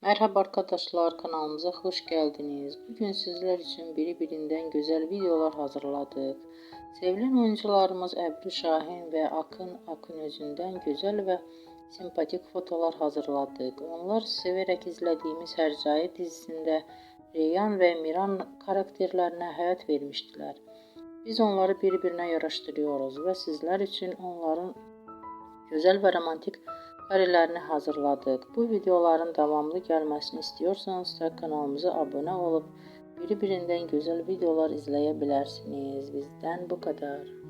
Merhaba arkadaşlar, kanalımıza hoş geldiniz. Bugün sizler için birbirinden güzel videolar hazırladık. Sevilen oyuncularımız Ebru Şahin ve Akın Akınözü'nden güzel ve sempatik fotolar hazırladık. Onlar severek izlediğimiz Hercai dizisinde Reyhan ve Miran karakterlerine hayat vermiştiler. Biz onları birbirine yaraştırıyoruz ve sizler için onların güzel ve romantik karelerini hazırladık. Bu videoların devamlı gelmesini istiyorsanız da kanalımıza abone olup birbirinden güzel videolar izleyebilirsiniz. Bizden bu kadar.